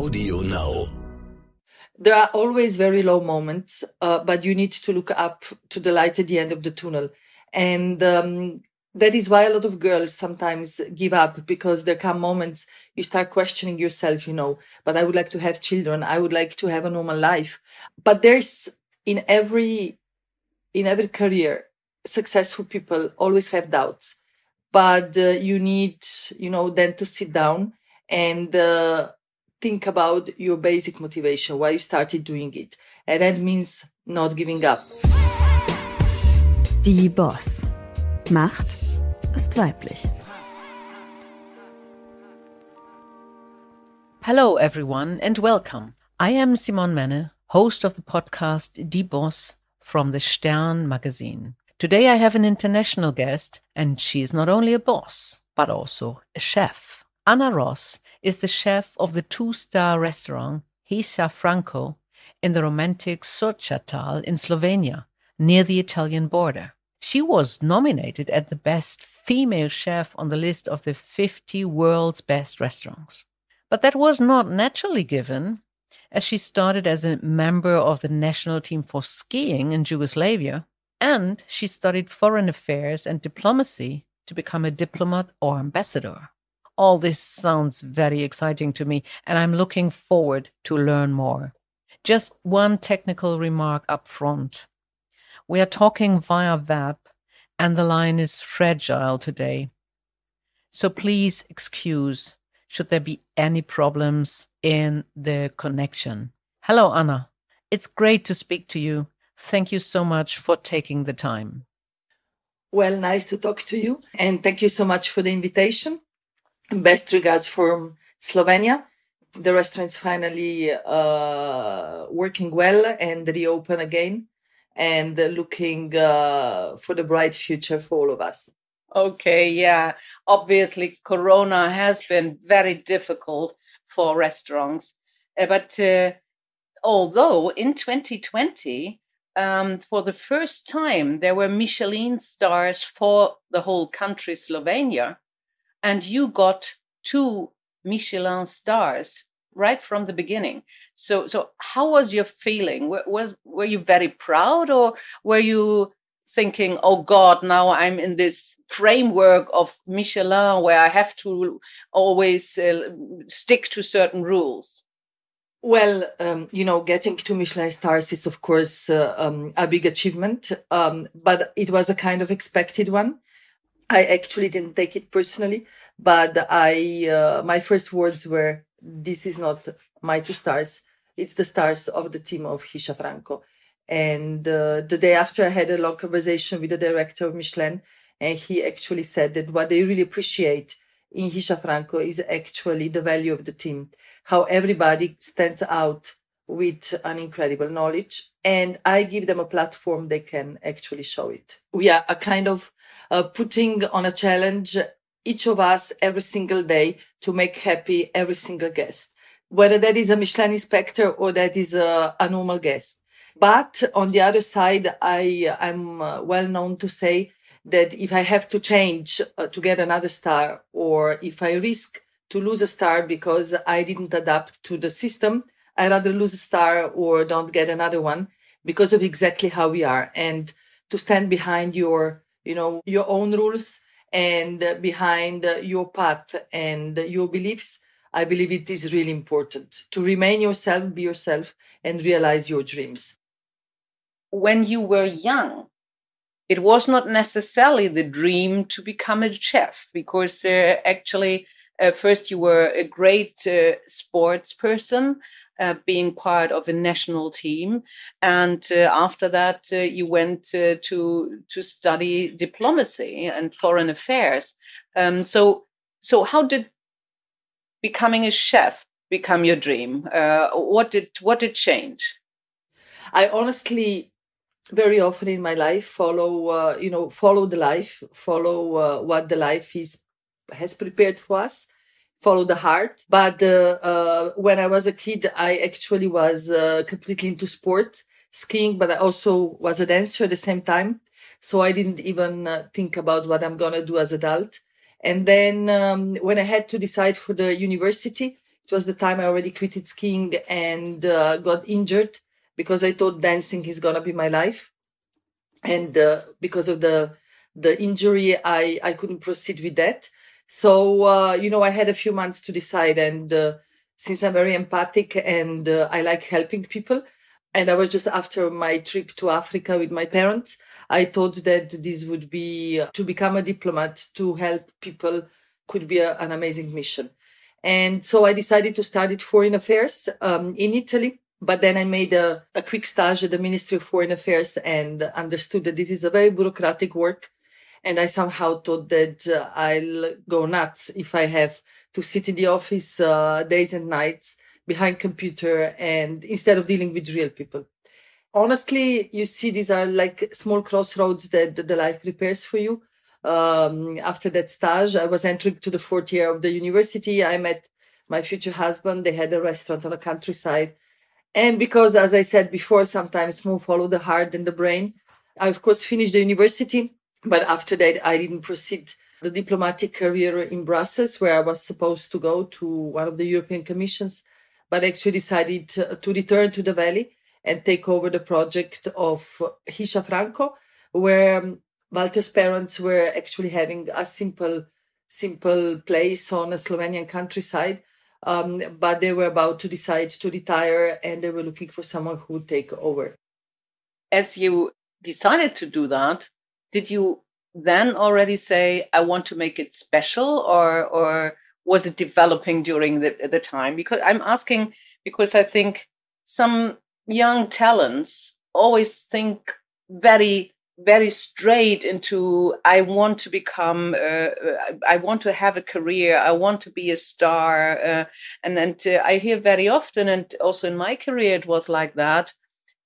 Audio Now. There are always very low moments, but you need to look up to the light at the end of the tunnel. And that is why a lot of girls sometimes give up, because there come moments you start questioning yourself, but I would like to have children. I would like to have a normal life. But there's in every career, successful people always have doubts. But you need, then to sit down and think about your basic motivation, why you started doing it. And that means not giving up. Die Boss. Macht ist weiblich. Hello everyone and welcome. I am Simone Menne, host of the podcast Die Boss from the Stern magazine. Today I have an international guest, and she is not only a boss, but also a chef. Anna Ross is the chef of the 2-star restaurant Hisza Franco in the romantic Sochatal in Slovenia, near the Italian border. She was nominated as the best female chef on the list of the 50 world's best restaurants. But that was not naturally given, as she started as a member of the national team for skiing in Yugoslavia, and she studied foreign affairs and diplomacy to become a diplomat or ambassador. All this sounds very exciting to me, and I'm looking forward to learn more. Just one technical remark up front. We are talking via web, and the line is fragile today. So please excuse should there be any problems in the connection. Hello, Anna. It's great to speak to you. Thank you so much for taking the time. Well, nice to talk to you. And thank you so much for the invitation. Best regards from Slovenia. The restaurant's finally working well and reopen again, and looking for the bright future for all of us. Okay, yeah. Obviously, Corona has been very difficult for restaurants. But although in 2020, for the first time, there were Michelin stars for the whole country, Slovenia, and you got 2 Michelin stars right from the beginning. So how was your feeling? Were you very proud, or were you thinking, oh God, now I'm in this framework of Michelin where I have to always stick to certain rules? Well, getting 2 Michelin stars is, of course, a big achievement, but it was a kind of expected one. I actually didn't take it personally, but my first words were, this is not my 2 stars. It's the stars of the team of Hisza Franco. And the day after, I had a long conversation with the director of Michelin, and he actually said that what they really appreciate in Hisza Franco is actually the value of the team, how everybody stands out with an incredible knowledge, and I give them a platform they can actually show it. We are a kind of putting on a challenge, each of us every single day, to make happy every single guest, whether that is a Michelin inspector or that is a normal guest. But on the other side, I'm well known to say that if I have to change to get another star, or if I risk to lose a star because I didn't adapt to the system, I'd rather lose a star or don't get another one, because of exactly how we are. And to stand behind your own rules and behind your path and your beliefs, I believe it is really important to remain yourself, be yourself, and realize your dreams. When you were young, it was not necessarily the dream to become a chef, because actually first you were a great sports person, being part of a national team, and after that you went to study diplomacy and foreign affairs. So how did becoming a chef become your dream? What did change? I honestly, very often in my life, follow the life, follow what the life has prepared for us, follow the heart. But when I was a kid, I actually was completely into sport, skiing, but I also was a dancer at the same time. So I didn't even think about what I'm going to do as an adult. And then when I had to decide for the university, It was the time I already quitted skiing and got injured because I thought dancing is going to be my life. And because of the injury, I couldn't proceed with that. So, I had a few months to decide. And since I'm very empathic and I like helping people, and I was just after my trip to Africa with my parents, I thought that this would be, to become a diplomat, to help people, could be an amazing mission. And so I decided to study Foreign Affairs in Italy. But then I made a quick stage at the Ministry of Foreign Affairs and understood that this is a very bureaucratic work. And I somehow thought that I'll go nuts if I have to sit in the office days and nights behind computer and instead of dealing with real people. Honestly, you see, these are like small crossroads that the life prepares for you. After that stage, I was entering to the fourth year of the university. I met my future husband. They had a restaurant on the countryside. And because, as I said before, sometimes more follow the heart than the brain, I, of course, finished the university. But after that, I didn't proceed the diplomatic career in Brussels, where I was supposed to go to one of the European Commissions, but actually decided to return to the Valley and take over the project of Hisha Franco, where Walter's parents were actually having a simple place on a Slovenian countryside. But they were about to decide to retire and they were looking for someone who would take over. As you decided to do that, did you then already say, I want to make it special, or was it developing during the time? Because I'm asking, because I think some young talents always think very, very straight into, I want to become, I want to have a career, I want to be a star. And I hear very often, and also in my career, it was like that,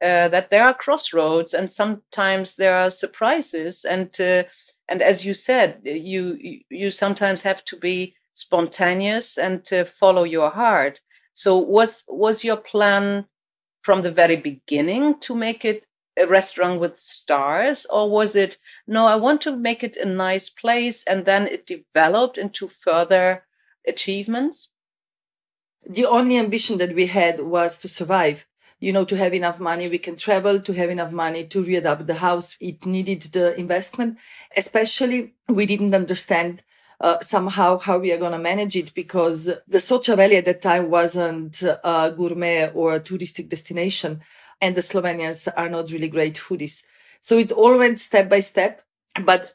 that there are crossroads and sometimes there are surprises. And as you said, you sometimes have to be spontaneous and to follow your heart. So was your plan from the very beginning to make it a restaurant with stars, or was it, no, I want to make it a nice place, and then it developed into further achievements? The only ambition that we had was to survive, to have enough money we can travel, to have enough money to readapt the house. It needed the investment. Especially, we didn't understand somehow how we are going to manage it, because the Soča Valley at that time wasn't a gourmet or a touristic destination. And the Slovenians are not really great foodies. So it all went step by step. But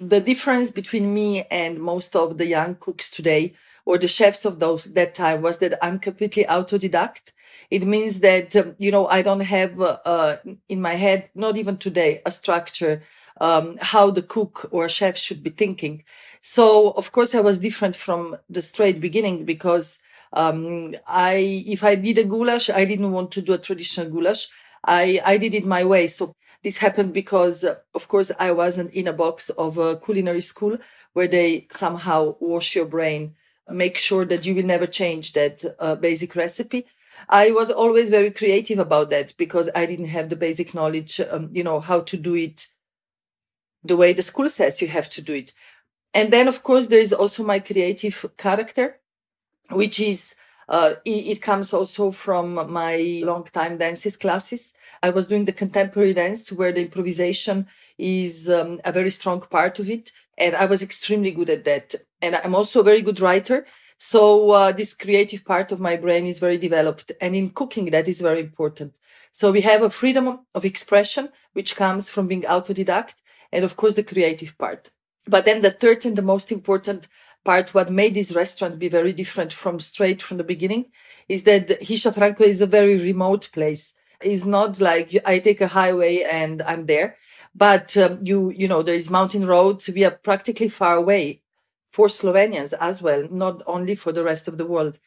the difference between me and most of the young cooks today, or the chefs of that time, was that I'm completely autodidact. It means that, I don't have in my head, not even today, a structure, how the cook or chef should be thinking. So, of course, I was different from the straight beginning, because if I did a goulash, I didn't want to do a traditional goulash. I did it my way. So this happened because, of course, I wasn't in a box of a culinary school where they somehow wash your brain, make sure that you will never change that basic recipe. I was always very creative about that, because I didn't have the basic knowledge, how to do it the way the school says you have to do it. And then, of course, there is also my creative character, which is, it comes also from my long time dances classes. I was doing the contemporary dance, where the improvisation is a very strong part of it. And I was extremely good at that. And I'm also a very good writer. So this creative part of my brain is very developed. And in cooking, that is very important. So we have a freedom of expression, which comes from being autodidact, and of course the creative part. But then the third and the most important part, what made this restaurant be very different from the beginning, is that Hisha Franco is a very remote place. It's not like I take a highway and I'm there, but there is mountain roads. We are practically far away for Slovenians as well, not only for the rest of the world.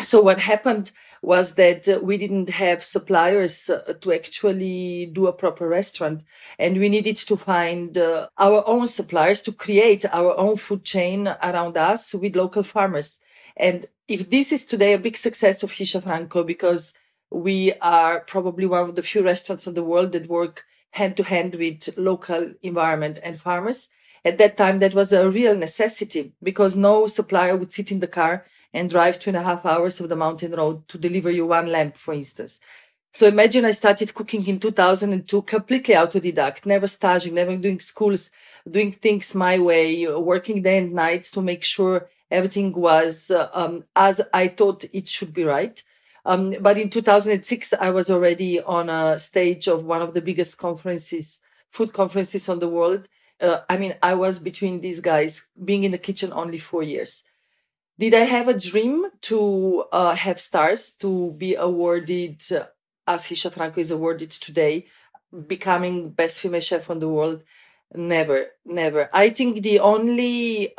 So what happened was that we didn't have suppliers to actually do a proper restaurant. And we needed to find our own suppliers to create our own food chain around us with local farmers. And if this is today a big success of Hisha Franco, because we are probably one of the few restaurants in the world that work hand to hand with local environment and farmers. At that time, that was a real necessity, because no supplier would sit in the car and drive 2.5 hours of the mountain road to deliver you one lamp, for instance. So imagine I started cooking in 2002, completely autodidact, never staging, never doing schools, doing things my way, working day and nights to make sure everything was as I thought it should be right. But in 2006, I was already on a stage of one of the biggest conferences, food conferences on the world. I was between these guys, being in the kitchen only 4 years. Did I have a dream to have stars, to be awarded, as Hisha Franco is awarded today, becoming best female chef on the world? Never. I think the only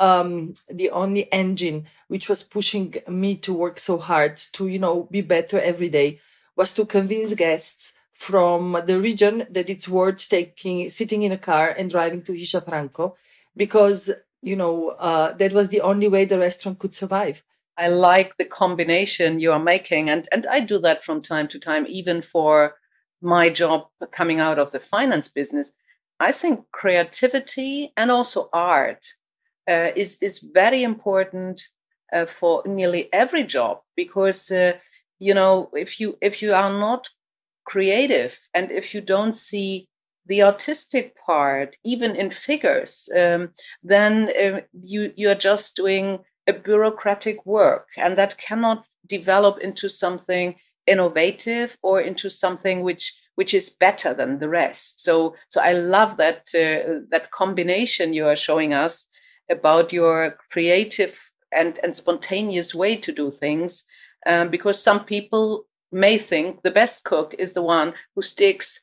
engine which was pushing me to work so hard to, be better every day was to convince guests from the region that it's worth sitting in a car and driving to Hisha Franco, because, that was the only way the restaurant could survive. I like the combination you are making. And I do that from time to time, even for my job coming out of the finance business. I think creativity and also art is very important for nearly every job, because if you are not creative and if you don't see the artistic part, even in figures, then you are just doing a bureaucratic work, and that cannot develop into something innovative or into something which is better than the rest. So I love that that combination you are showing us about your creative and spontaneous way to do things, because some people may think the best cook is the one who sticks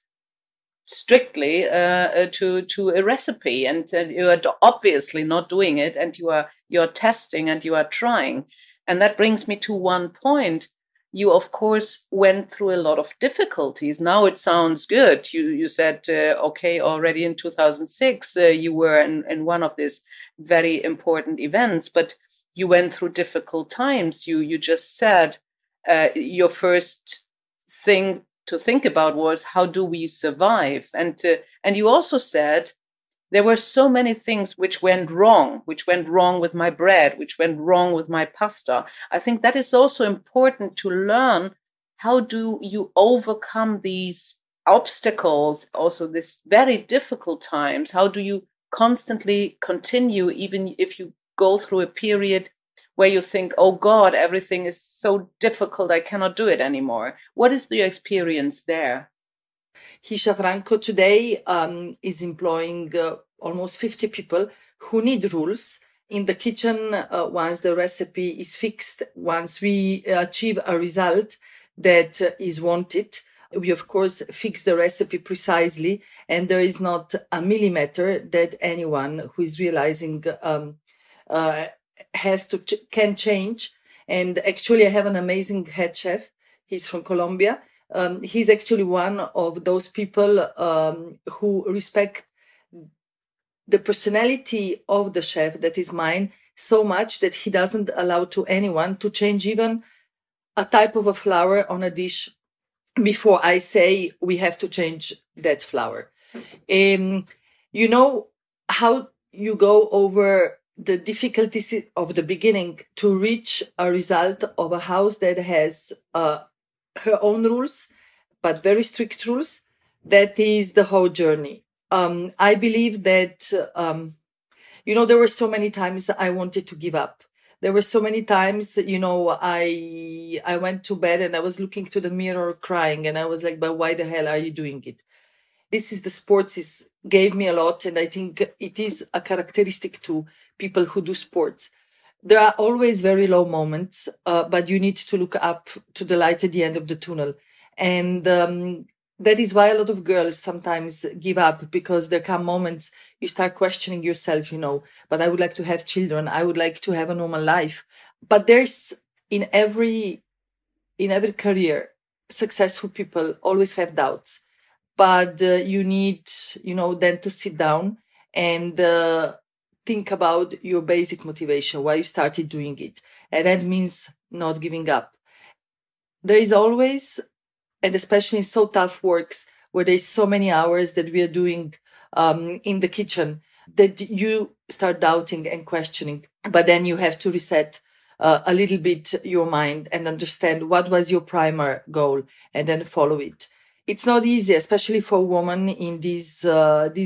strictly to a recipe, and you are obviously not doing it, and you are testing and you are trying. And that brings me to one point. You, of course, went through a lot of difficulties. Now it sounds good. You said, okay, already in 2006, you were in one of these very important events, but you went through difficult times. You just said your first thing to think about was, how do we survive? And you also said, there were so many things which went wrong with my bread, which went wrong with my pasta. I think that is also important to learn. How do you overcome these obstacles, also this very difficult times? How do you constantly continue, even if you go through a period where you think, oh God, everything is so difficult, I cannot do it anymore? What is your experience there? Hisha Franco today is employing almost 50 people who need rules in the kitchen. Once the recipe is fixed, once we achieve a result that is wanted, we of course fix the recipe precisely, and there is not a millimeter that anyone who is realizing can change. And actually, I have an amazing head chef. He's from Colombia. He's actually one of those people who respect the personality of the chef, that is mine, so much that he doesn't allow to anyone to change even a type of a flour on a dish before I say we have to change that flour. You know how you go over the difficulties of the beginning to reach a result of a house that has her own rules, but very strict rules. That is the whole journey. I believe that, there were so many times I wanted to give up. There were so many times, I went to bed and I was looking to the mirror crying, and I was like, but why the hell are you doing it? This is the sports gave me a lot. And I think it is a characteristic to people who do sports. There are always very low moments, but you need to look up to the light at the end of the tunnel. And that is why a lot of girls sometimes give up, because there come moments you start questioning yourself, but I would like to have children. I would like to have a normal life. But there's in every career, successful people always have doubts. But you need, then to sit down and think about your basic motivation, why you started doing it. And that means not giving up. There is always, and especially in so tough works where there's so many hours that we are doing in the kitchen, that you start doubting and questioning. But then you have to reset a little bit your mind and understand what was your primary goal and then follow it. It's not easy, especially for a woman in this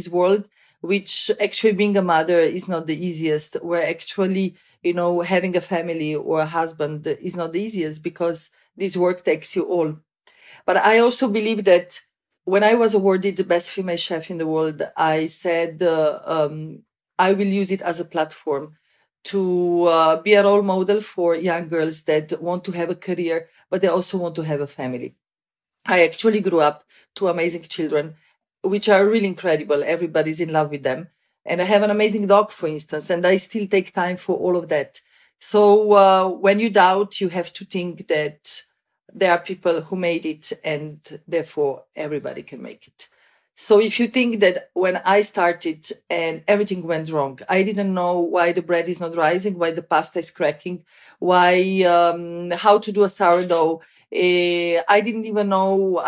world, which actually being a mother is not the easiest, where actually, having a family or a husband is not the easiest because this work takes you all. But I also believe that when I was awarded the best female chef in the world, I said, I will use it as a platform to be a role model for young girls that want to have a career, but they also want to have a family. I actually grew up two amazing children, which are really incredible. Everybody's in love with them. And I have an amazing dog, for instance, and I still take time for all of that. So when you doubt, you have to think that there are people who made it and therefore everybody can make it. So if you think that when I started and everything went wrong, I didn't know why the bread is not rising, why the pasta is cracking, why, how to do a sourdough. I didn't even know,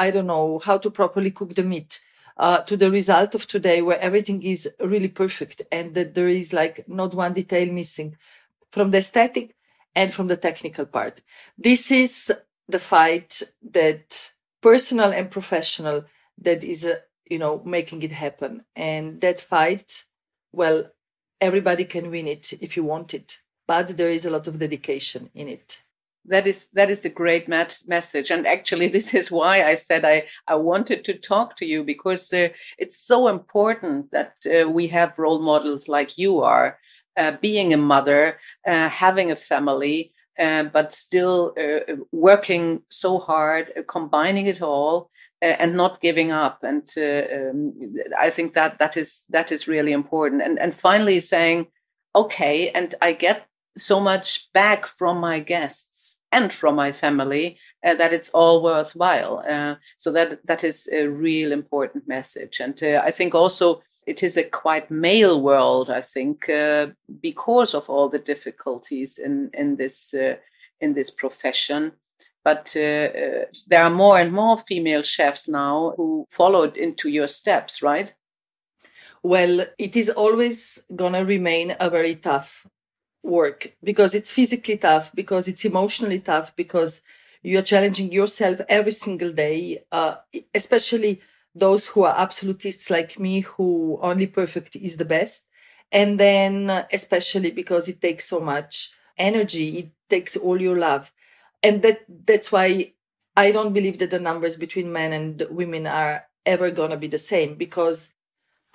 how to properly cook the meat, to the result of today where everything is really perfect and that there is like not one detail missing from the aesthetic and from the technical part. This is the fight that personal and professional that is, making it happen. And that fight, well, everybody can win it if you want it, but there is a lot of dedication in it. That is a great message. And actually, this is why I said I wanted to talk to you, because it's so important that we have role models like you are, being a mother, having a family, but still working so hard, combining it all and not giving up. And I think that is really important. And finally saying, okay, and I get so much back from my guests and from my family that it's all worthwhile. So that is a real important message. And I think also it is a quite male world, I think, because of all the difficulties in this profession. But there are more and more female chefs now who followed into your steps, right? Well, it is always going to remain a very tough work because it's physically tough, because it's emotionally tough, because you're challenging yourself every single day, especially those who are absolutists like me, who only perfect is the best. And then especially because it takes so much energy, it takes all your love. And that's why I don't believe that the numbers between men and women are ever going to be the same, because,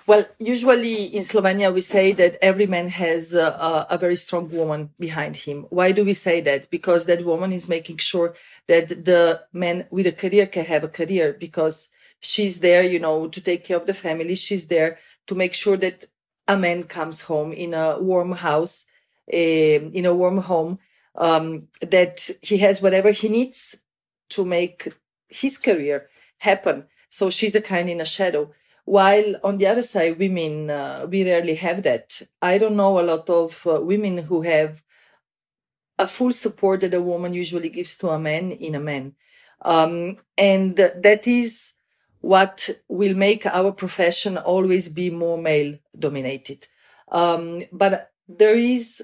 well, usually in Slovenia, we say that every man has a very strong woman behind him. Why do we say that? Because that woman is making sure that the man with a career can have a career, because she's there, to take care of the family. She's there to make sure that a man comes home in a warm house, in a warm home, that he has whatever he needs to make his career happen. So she's a kind in a shadow. While on the other side, women, we rarely have that. I don't know a lot of women who have a full support that a woman usually gives to a man in a man. And that is what will make our profession always be more male dominated. But there is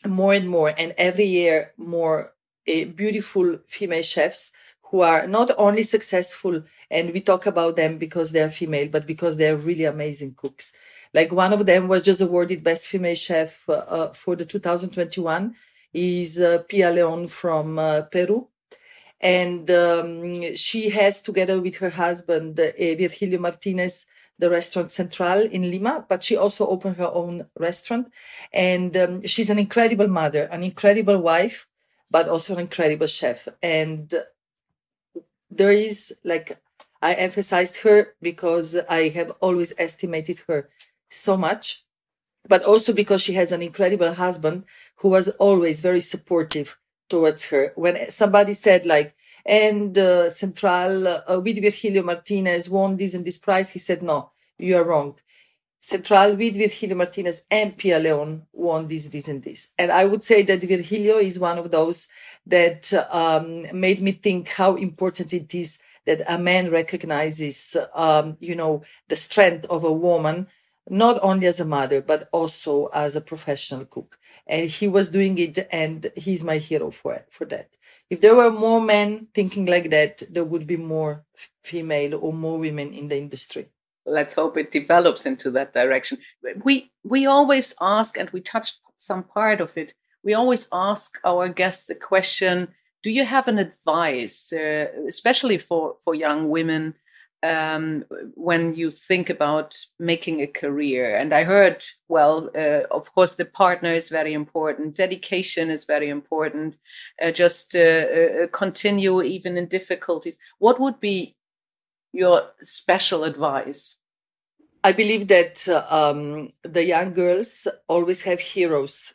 more and more, and every year more beautiful female chefs who are not only successful, and we talk about them because they are female, but because they are really amazing cooks. Like one of them was just awarded Best Female Chef for the 2021 is Pia Leon from Peru. And she has, together with her husband, Virgilio Martinez, the restaurant Central in Lima, but she also opened her own restaurant. And she's an incredible mother, an incredible wife, but also an incredible chef. And there is, I emphasized her because I have always estimated her so much, but also because she has an incredible husband who was always very supportive towards her. When somebody said Central with Virgilio Martinez won this and this prize, he said, no, you are wrong. Central with Virgilio Martinez and Pia Leon won this, this and this. And I would say that Virgilio is one of those that made me think how important it is that a man recognizes, the strength of a woman not only as a mother, but also as a professional cook. And he was doing it, and he's my hero for that. If there were more men thinking like that, there would be more female or more women in the industry. Let's hope it develops into that direction. We always ask, and we touched some part of it, we always ask our guests the question, do you have an advice, especially for young women, when you think about making a career? And I heard, well, of course, the partner is very important. Dedication is very important. Just continue even in difficulties. What would be your special advice? I believe that the young girls always have heroes,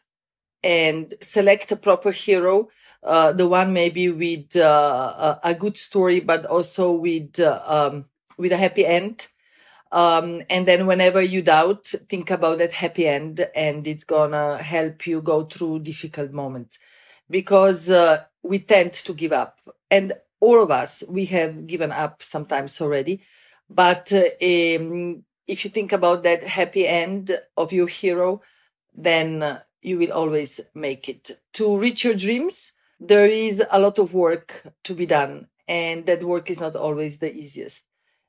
and select a proper hero, the one maybe with a good story, but also with a happy end. And then whenever you doubt, think about that happy end, and it's gonna help you go through difficult moments, because we tend to give up, and all of us, we have given up sometimes already. But if you think about that happy end of your hero, then you will always make it. To reach your dreams, there is a lot of work to be done, and that work is not always the easiest.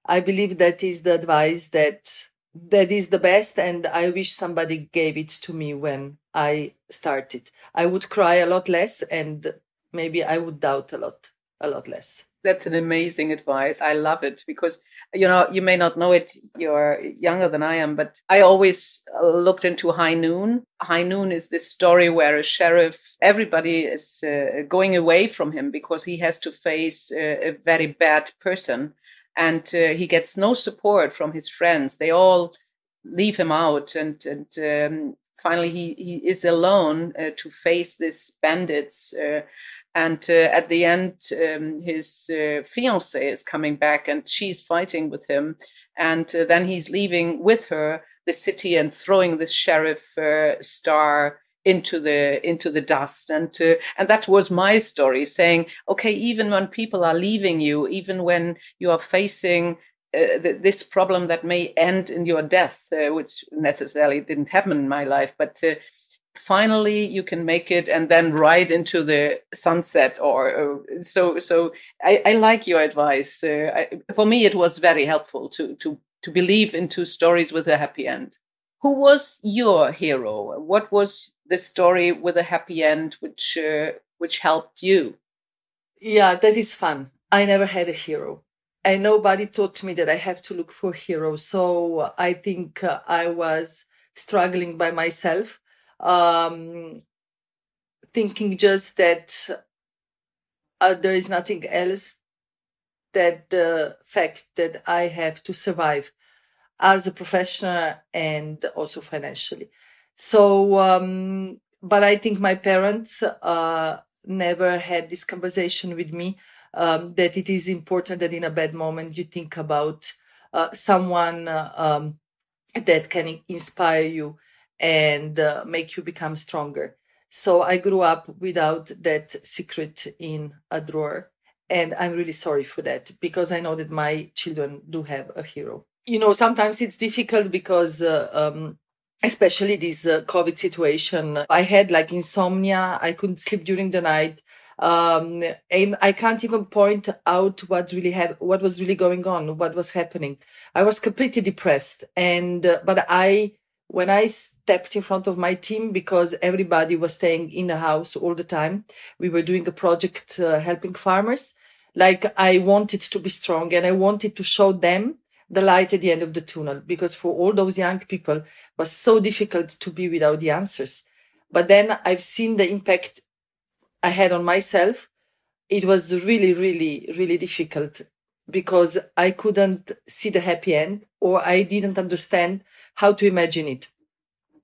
I believe that is the advice that is the best, and I wish somebody gave it to me when I started. I would cry a lot less, and maybe I would doubt a lot less. That's an amazing advice. I love it because, you may not know it, you're younger than I am, but I always looked into High Noon. High Noon is this story where a sheriff, everybody is going away from him because he has to face a very bad person, and he gets no support from his friends. They all leave him out, and finally he is alone to face these bandits. And at the end, his fiancée is coming back, and she's fighting with him. And then he's leaving with her the city and throwing the sheriff star into the dust. And that was my story, saying, okay, even when people are leaving you, even when you are facing this problem that may end in your death, which necessarily didn't happen in my life, but finally you can make it and then ride into the sunset. So I like your advice. For me, it was very helpful to believe into stories with a happy end. Who was your hero? What was the story with a happy end which helped you? Yeah, that is fun. I never had a hero, and nobody taught me that I have to look for heroes. So I think I was struggling by myself. Thinking just that there is nothing else, that the fact that I have to survive as a professional and also financially. So, but I think my parents never had this conversation with me, that it is important that in a bad moment you think about someone that can inspire you and make you become stronger. So I grew up without that secret in a drawer. And I'm really sorry for that, because I know that my children do have a hero. Sometimes it's difficult because, especially this COVID situation, I had like insomnia. I couldn't sleep during the night. And I can't even point out what was really going on, what was happening. I was completely depressed. When I stepped in front of my team, because everybody was staying in the house all the time, we were doing a project helping farmers. Like, I wanted to be strong, and I wanted to show them the light at the end of the tunnel, because for all those young people, it was so difficult to be without the answers. But then I've seen the impact I had on myself. It was really, really, really difficult, because I couldn't see the happy end, or I didn't understand how to imagine it.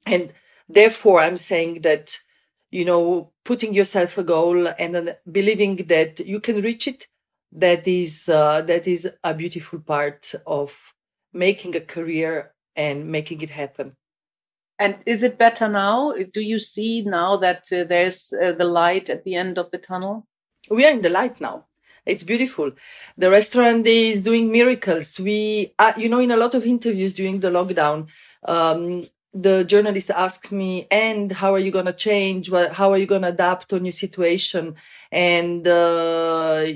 And therefore, I'm saying that, putting yourself a goal and believing that you can reach it, that is a beautiful part of making a career and making it happen. And is it better now? Do you see now that there's the light at the end of the tunnel? We are in the light now. It's beautiful. The restaurant is doing miracles. We, in a lot of interviews during the lockdown, the journalists ask me, and how are you going to change? How are you going to adapt to a new situation? And, and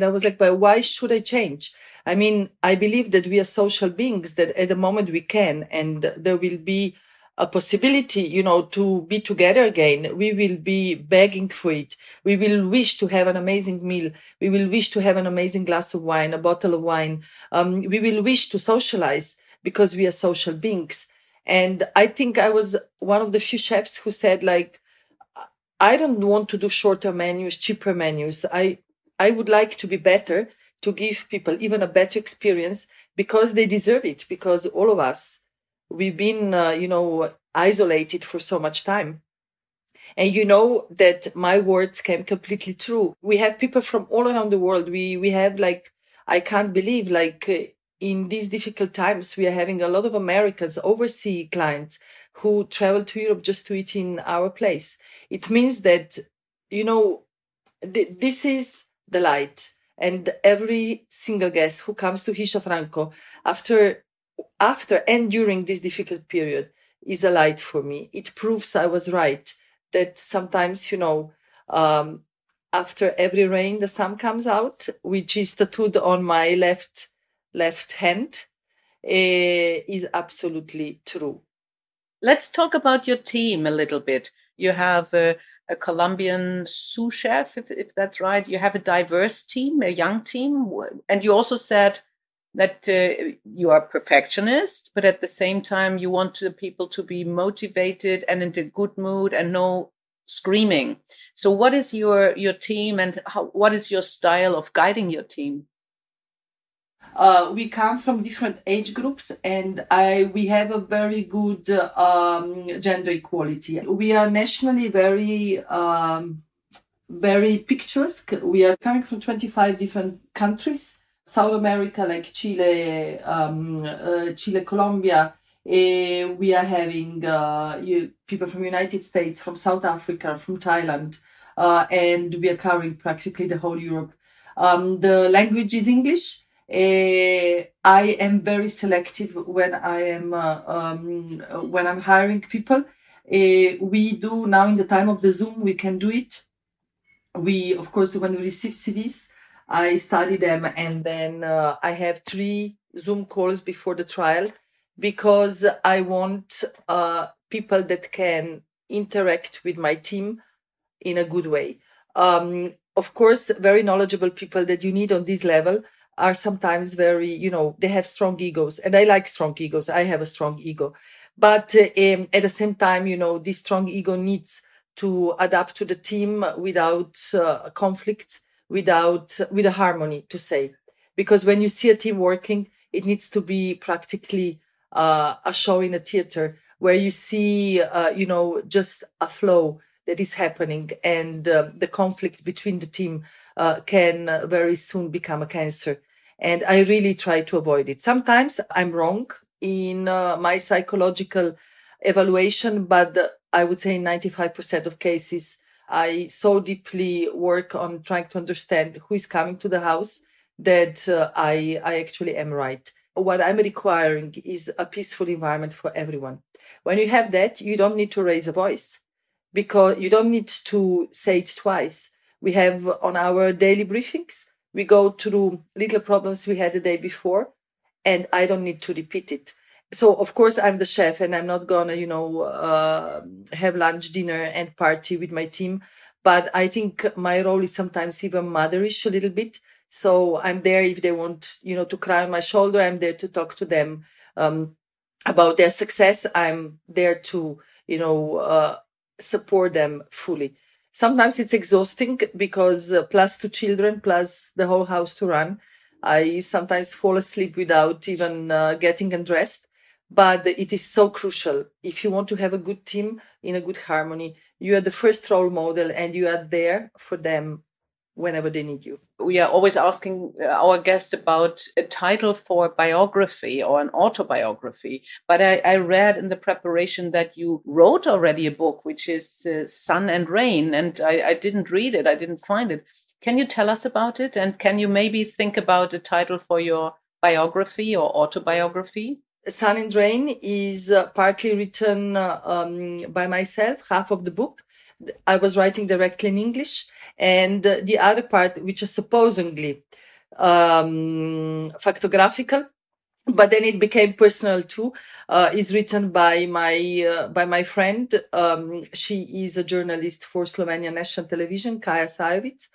I was like, but why should I change? I mean, I believe that we are social beings, that at the moment we can, and there will be a possibility, to be together again. We will be begging for it. We will wish to have an amazing meal. We will wish to have an amazing glass of wine, a bottle of wine. We will wish to socialize because we are social beings. And I think I was one of the few chefs who said, like, I don't want to do shorter menus, cheaper menus. I would like to be better, to give people even a better experience, because they deserve it, because all of us, we've been, isolated for so much time. And that my words came completely true. We have people from all around the world. We have, like, I can't believe, like, in these difficult times, we are having a lot of Americans, overseas clients, who travel to Europe just to eat in our place. It means that, this is the light. And every single guest who comes to Hisha Franco after and during this difficult period is a light for me. It proves I was right, that sometimes, after every rain, the sun comes out, which is tattooed on my left hand, is absolutely true. Let's talk about your team a little bit. You have a Colombian sous chef, if that's right. You have a diverse team, a young team. And you also said that you are a perfectionist, but at the same time, you want the people to be motivated and in a good mood and no screaming. So what is your team, and what is your style of guiding your team? We come from different age groups, and we have a very good gender equality. We are nationally very picturesque. We are coming from 25 different countries. South America, like Chile, Colombia. We are having people from United States, from South Africa, from Thailand, and we are covering practically the whole Europe. The language is English. I am very selective when I'm hiring people. We do now, in the time of the Zoom, we can do it. We, of course, when we receive CVs, I study them, and then I have 3 Zoom calls before the trial, because I want people that can interact with my team in a good way. Of course, very knowledgeable people that you need on this level are sometimes very, they have strong egos, and I like strong egos. I have a strong ego, but at the same time, this strong ego needs to adapt to the team without conflict, with a harmony, to say, because when you see a team working, it needs to be practically a show in a theater where you see, just a flow that is happening, and the conflict between the team can very soon become a cancer. And I really try to avoid it. Sometimes I'm wrong in my psychological evaluation, but I would say in 95% of cases, I so deeply work on trying to understand who is coming to the house that I actually am right. What I'm requiring is a peaceful environment for everyone. When you have that, you don't need to raise a voice, because you don't need to say it twice. We have on our daily briefings, we go through little problems we had the day before, and I don't need to repeat it. So, of course, I'm the chef, and I'm not going to, have lunch, dinner, and party with my team. But I think my role is sometimes even motherish a little bit. So I'm there if they want, to cry on my shoulder. I'm there to talk to them about their success. I'm there to, support them fully. Sometimes it's exhausting, because plus 2 children, plus the whole house to run, I sometimes fall asleep without even getting undressed. But it is so crucial. If you want to have a good team in a good harmony, you are the first role model, and you are there for them whenever they need you. We are always asking our guest about a title for biography or an autobiography. But I read in the preparation that you wrote already a book, which is Sun and Rain, and I didn't read it. I didn't find it. Can you tell us about it? And can you maybe think about a title for your biography or autobiography? Sun and Rain is partly written by myself, half of the book. I was writing directly in English, and the other part, which is supposedly factographical, but then it became personal too, is written by my friend. She is a journalist for Slovenia National Television, Kaja Sajovic.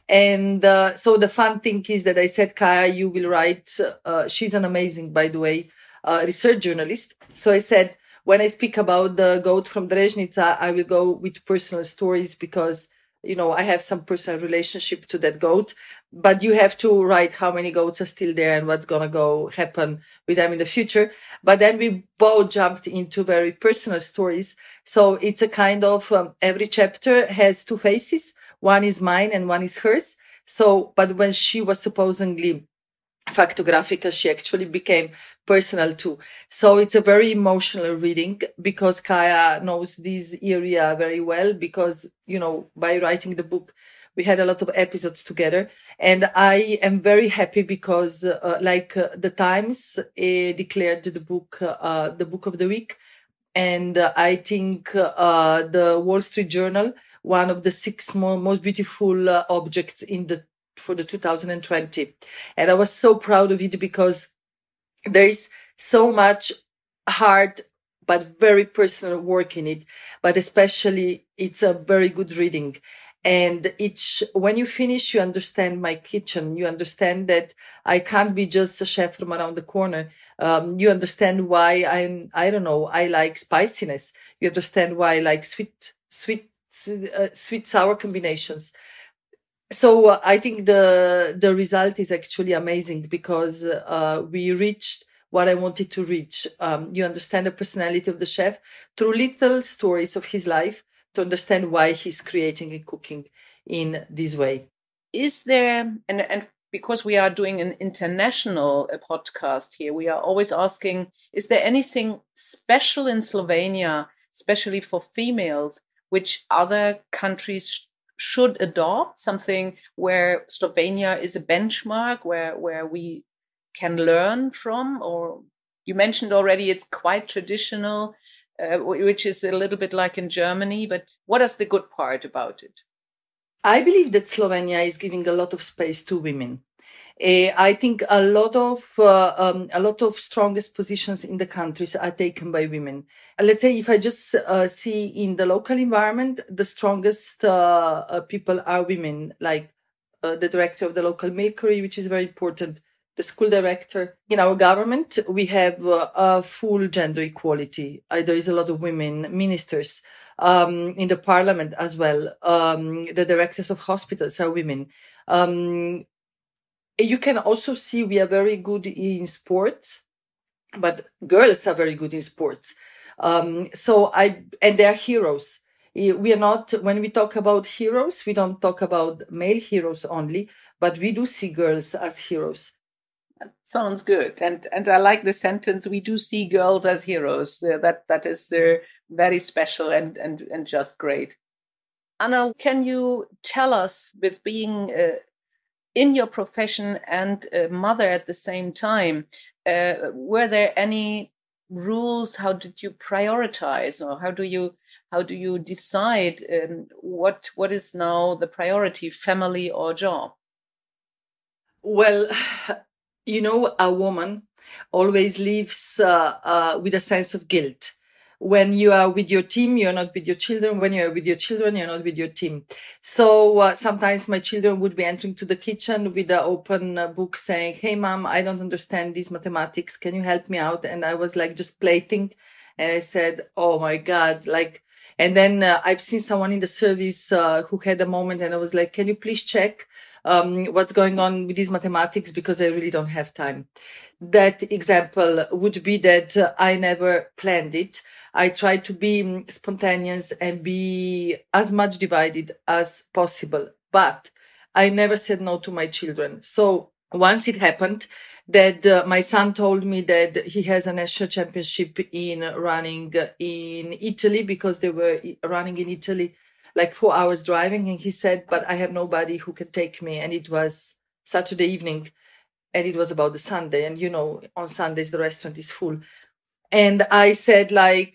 And so the fun thing is that I said, Kaja, you will write. She's an amazing, by the way, research journalist. So I said, when I speak about the goat from Drežnica, I will go with personal stories because, I have some personal relationship to that goat. But you have to write how many goats are still there and what's going to happen with them in the future. But then we both jumped into very personal stories. So it's a kind of every chapter has two faces. One is mine and one is hers. So, but when she was supposedly factographical, she actually became personal too. So it's a very emotional reading because Kaja knows this area very well because, by writing the book, we had a lot of episodes together. And I am very happy because the Times declared the book of the week. And I think the Wall Street Journal, one of the 6 most beautiful objects for the 2020. And I was so proud of it because there is so much hard but very personal work in it. But especially it's a very good reading. And when you finish, you understand my kitchen. You understand that I can't be just a chef from around the corner. You understand why I like spiciness. You understand why I like sweet, sour combinations. So I think the result is actually amazing because we reached what I wanted to reach. You understand the personality of the chef through little stories of his life to understand why he's creating and cooking in this way. Is there, and because we are doing an international podcast here, we are always asking, is there anything special in Slovenia, especially for females, which other countries should adopt, something where Slovenia is a benchmark, where we can learn from? Or you mentioned already it's quite traditional, which is a little bit like in Germany, but what is the good part about it? I believe that Slovenia is giving a lot of space to women. I think a lot of strongest positions in the countries are taken by women. Let's say if I just see in the local environment, the strongest people are women, like the director of the local milkery, which is very important, the school director. In our government, we have full gender equality. There is a lot of women ministers. In the parliament as well. The directors of hospitals are women. You can also see we are very good in sports, but girls are very good in sports. And they are heroes. We are not, when we talk about heroes, we don't talk about male heroes only, but we do see girls as heroes. That sounds good. And I like the sentence, we do see girls as heroes. That is very special and just great. Anna, can you tell us, with being in your profession and a mother at the same time, were there any rules? How did you prioritize, or how do you decide what is now the priority, family or job? Well, a woman always lives with a sense of guilt. When you are with your team, you're not with your children. When you're with your children, you're not with your team. So sometimes my children would be entering to the kitchen with an open book saying, "Hey, Mom, I don't understand these mathematics. Can you help me out?" And I was like just plating. And I said, "Oh my God." And then I've seen someone in the service who had a moment, and I was like, "Can you please check what's going on with these mathematics, because I really don't have time." That example would be that I never planned it. I try to be spontaneous and be as much divided as possible. But I never said no to my children. So once it happened that my son told me that he has a national championship in running in Italy, because they were running in Italy like 4 hours driving. And he said, but I have nobody who can take me. And it was Saturday evening and it was about the Sunday. And, you know, on Sundays, the restaurant is full. And I said, like,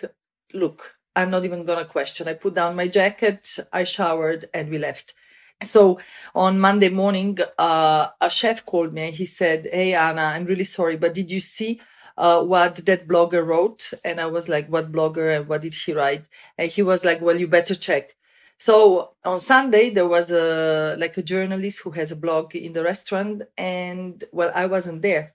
look, I'm not even going to question. I put down my jacket, I showered, and we left. So on Monday morning, a chef called me and he said, hey, Anna, I'm really sorry, but did you see what that blogger wrote? And I was like, what blogger and what did he write? And he was like, well, you better check. So on Sunday, there was a journalist who has a blog in the restaurant, and well, I wasn't there.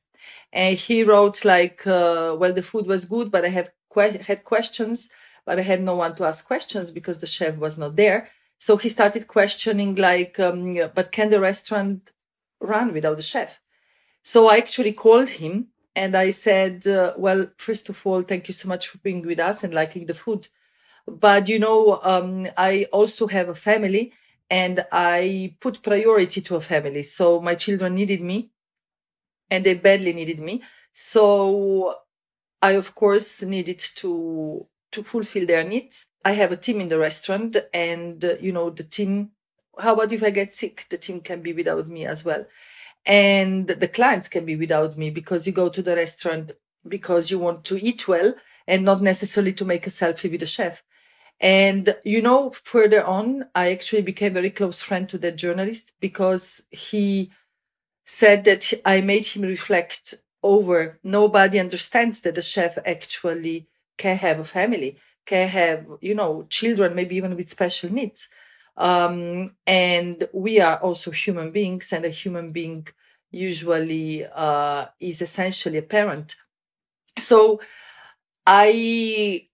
And he wrote like, well, the food was good, but I had questions, but I had no one to ask questions because the chef was not there. So he started questioning like, but can the restaurant run without the chef? So I actually called him and I said, well, first of all, thank you so much for being with us and liking the food. But, you know, I also have a family and I put priority to a family. So my children needed me and they badly needed me. So I, of course, needed to fulfill their needs. I have a team in the restaurant and, you know, the team, how about if I get sick? The team can be without me as well. And the clients can be without me, because you go to the restaurant because you want to eat well and not necessarily to make a selfie with the chef. And, you know, further on, I actually became a very close friend to that journalist because he said that I made him reflect over nobody understands that the chef actually can have a family, can have, you know, children, maybe even with special needs. And we are also human beings, and a human being usually is essentially a parent. So I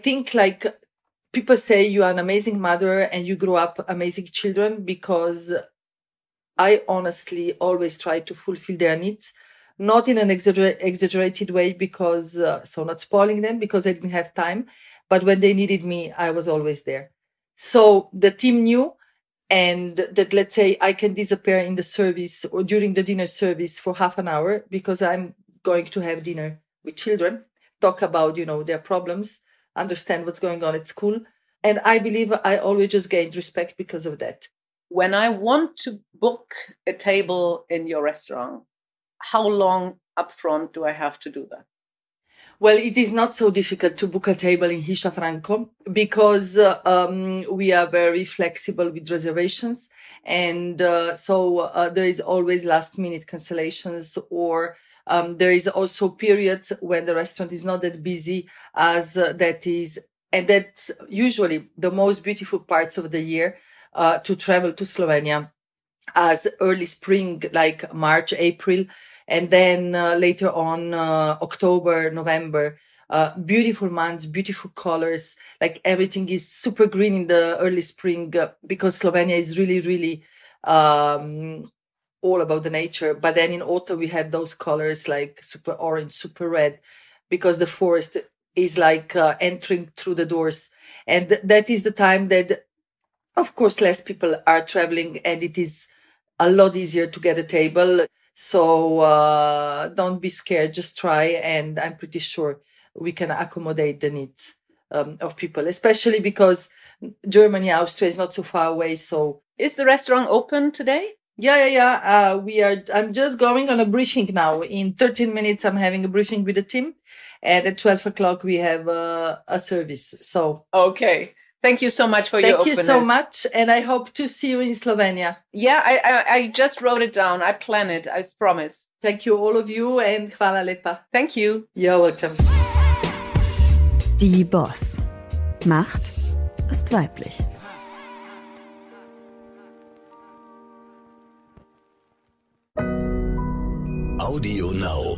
think like people say you are an amazing mother and you grow up amazing children, because I honestly always try to fulfill their needs, not in an exaggerated way, because so not spoiling them because I didn't have time, but when they needed me, I was always there. So the team knew, and that, let's say, I can disappear in the service or during the dinner service for half an hour because I'm going to have dinner with children, talk about, you know, their problems, understand what's going on at school. And I believe I always just gained respect because of that. When I want to book a table in your restaurant, how long upfront do I have to do that? Well, it is not so difficult to book a table in Hisha Franco because we are very flexible with reservations. And so there is always last minute cancellations, or there is also periods when the restaurant is not that busy as that is. And that's usually the most beautiful parts of the year to travel to Slovenia, as early spring, like March, April, and then later on October, November. Beautiful months, beautiful colors, like everything is super green in the early spring because Slovenia is really, really all about the nature. But then in autumn, we have those colors like super orange, super red, because the forest is like entering through the doors. And that is the time that, of course, less people are traveling and it is a lot easier to get a table. So don't be scared, just try. And I'm pretty sure we can accommodate the needs of people, especially because Germany, Austria is not so far away. So is the restaurant open today? Yeah. I'm just going on a briefing now. In 13 minutes, I'm having a briefing with the team. And at 12 o'clock, we have a service. So okay. Thank you so much for your openness. Thank you so much. And I hope to see you in Slovenia. Yeah, I just wrote it down. I plan it. I promise. Thank you, all of you. And hvala lepa. Thank you. You're welcome. Die Boss. Macht ist weiblich. Audio Now.